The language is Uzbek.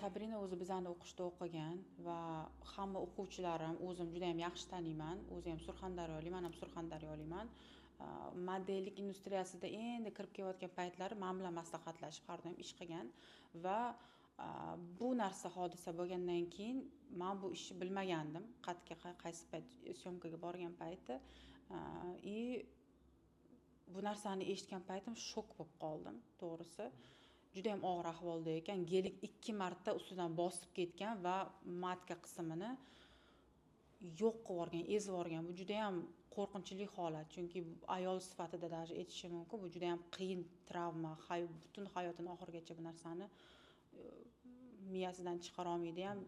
Sabrina o'zi bizani o'qishda o'qigan va hamma o'quvchilarim o'zim juda ham yaxshi taniyman. O'zi ham Surxondaryolik, men ham Surxondaryoliman. Modellik industriyasida endi kirib kelayotgan paytlari men bilan maslahatlashib har doim ish qilgan va bu narsa hodisa bo'lgandan keyin men bu ishni bilmagandim. Qaysi payt syomkaga borgan payti bu narsani eshitgan paytim shok bo'lib qoldim, to'g'risi. Juda ham og'ir ahvolda ekan. Gelik 2 marta ustidan bosib ketgan va matka qismini yo'q qilib yuborgan, ezib yuborgan. Bu juda ham qo'rqinchli holat, chunki ayol sifatida даже aytishim mumkin, bu juda ham qiyin travma, butun hayotini oxirigacha bu narsani miyasidan chiqara olmaydi ham.